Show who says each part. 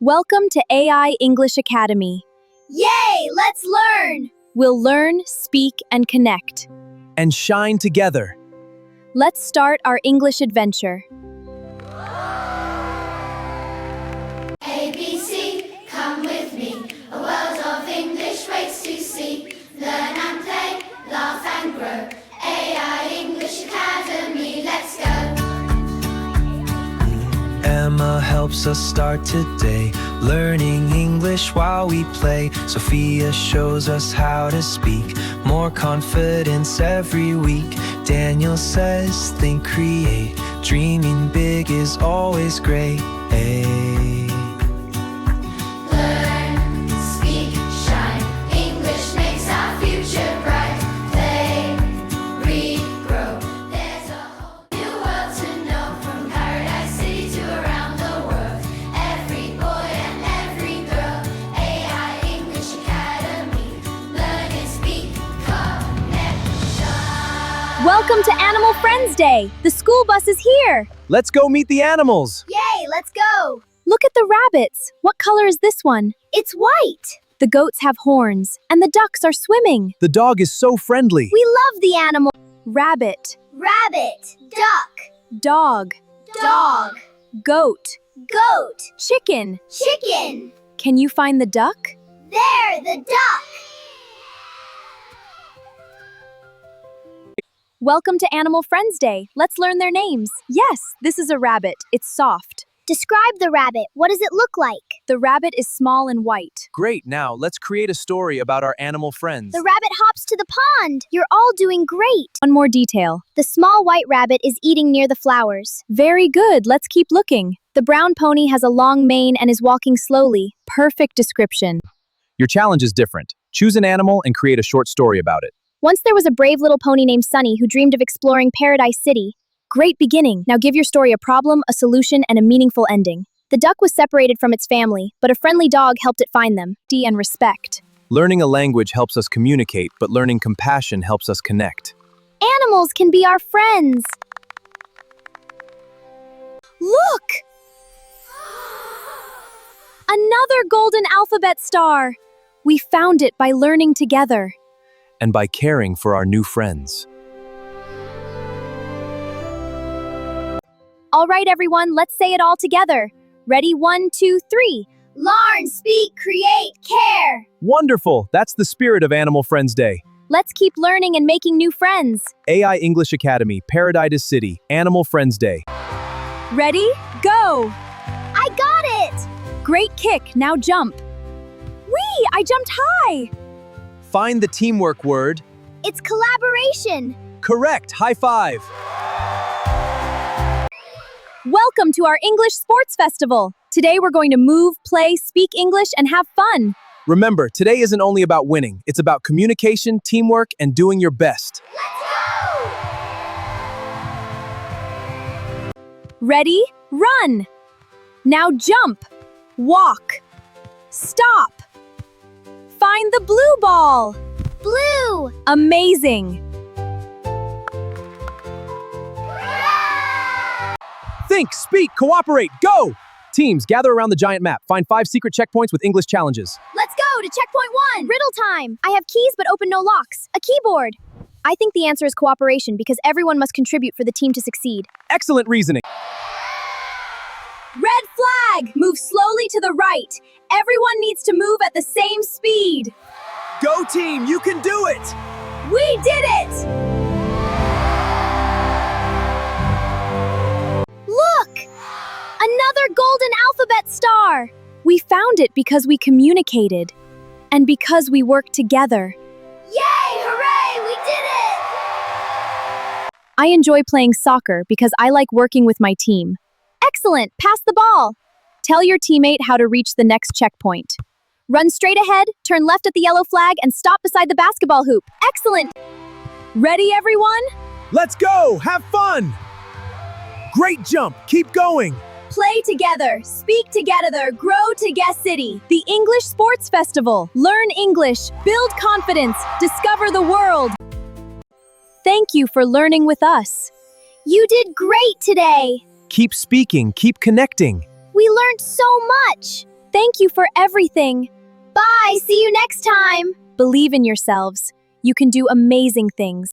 Speaker 1: Welcome to AI English Academy.
Speaker 2: Yay, let's learn!
Speaker 1: We'll learn, speak, and connect.
Speaker 3: And shine together.
Speaker 1: Let's start our English adventure.
Speaker 2: ABC, come with me. A world of English waits to see. Learn and play, laugh and grow. AI English Academy, let's go.
Speaker 3: Emma helps us start today, learning English while we play. Sophia shows us how to speak, more confidence every week. Daniel says, think, create. Dreaming big is always great.
Speaker 2: Learn, speak, shine. English makes our future bright. Play, read, grow. There's a whole new world to know, from Paradise City to around the world. Every boy and every girl, AI English Academy. Learn and speak, connect, shine.
Speaker 1: Welcome to Animal Friends Day. The school bus is here.
Speaker 3: Let's go meet the animals.
Speaker 2: Yay, let's go!
Speaker 1: Look at the rabbits. What color is this one?
Speaker 2: It's white.
Speaker 1: The goats have horns, and the ducks are swimming.
Speaker 3: The dog is so friendly.
Speaker 2: We love the animal.
Speaker 1: Rabbit,
Speaker 2: Rabbit, duck,
Speaker 1: dog,
Speaker 2: dog,
Speaker 1: goat,
Speaker 2: goat,
Speaker 1: chicken.
Speaker 2: chicken.
Speaker 1: Can you find the duck?
Speaker 2: There, the duck.
Speaker 1: Welcome to Animal Friends Day. Let's learn their names. Yes, this is a rabbit. It's soft.
Speaker 2: Describe the rabbit. What does it look like?
Speaker 1: The rabbit is small and white.
Speaker 3: Great, now let's create a story about our animal friends.
Speaker 2: The rabbit hops to the pond. You're all doing great.
Speaker 1: One more detail.
Speaker 2: The small white rabbit is eating near the flowers.
Speaker 1: Very good. Let's keep looking. The brown pony has a long mane and is walking slowly. Perfect description.
Speaker 3: Your challenge is different. Choose an animal and create a short story about it.
Speaker 1: Once there was a brave little pony named Sunny who dreamed of exploring Paradise City. Great beginning. Now give your story a problem, a solution, and a meaningful ending. The duck was separated from its family, but a friendly dog helped it find them. And respect.
Speaker 3: Learning a language helps us communicate, but learning compassion helps us connect.
Speaker 1: Animals can be our friends. Look! Another golden alphabet star. We found it by learning together.
Speaker 3: And by caring for our new friends.
Speaker 1: All right, everyone, let's say it all together. Ready? 1, 2, 3.
Speaker 2: Learn, speak, create, care.
Speaker 3: Wonderful! That's the spirit of Animal Friends Day.
Speaker 1: Let's keep learning and making new friends.
Speaker 3: AI English Academy, Paradise City, Animal Friends Day.
Speaker 1: Ready? Go!
Speaker 2: I got it!
Speaker 1: Great kick, now jump. Whee! I jumped high!
Speaker 3: Find the teamwork word.
Speaker 2: It's collaboration.
Speaker 3: Correct! High five!
Speaker 1: Welcome to our English Sports Festival. Today we're going to move, play, speak English, and have fun.
Speaker 3: Remember, today isn't only about winning. It's about communication, teamwork, and doing your best.
Speaker 2: Let's go!
Speaker 1: Ready? Run! Now jump, walk, stop. Find the blue ball.
Speaker 2: Blue!
Speaker 1: Amazing.
Speaker 3: Think, speak, cooperate, go! Teams, gather around the giant map. Find 5 secret checkpoints with English challenges.
Speaker 2: Let's go to checkpoint 1.
Speaker 1: Riddle time. I have keys but open no locks. A keyboard. I think the answer is cooperation because everyone must contribute for the team to succeed.
Speaker 3: Excellent reasoning.
Speaker 1: Red flag! Move slowly to the right. Everyone needs to move at the same speed.
Speaker 3: Go team, you can do it!
Speaker 1: We did it! Look! Another golden alphabet star! We found it because we communicated. And because we worked together.
Speaker 2: Yay! Hooray! We did it!
Speaker 1: I enjoy playing soccer because I like working with my team. Excellent! Pass the ball! Tell your teammate how to reach the next checkpoint. Run straight ahead, turn left at the yellow flag, and stop beside the basketball hoop. Excellent! Ready, everyone?
Speaker 3: Let's go! Have fun! Great jump! Keep going!
Speaker 1: Play together, speak together, grow together. City, the English Sports Festival. Learn English, build confidence, discover the world. Thank you for learning with us.
Speaker 2: You did great today.
Speaker 3: Keep speaking, keep connecting.
Speaker 2: We learned so much.
Speaker 1: Thank you for everything.
Speaker 2: Bye, see you next time.
Speaker 1: Believe in yourselves. You can do amazing things.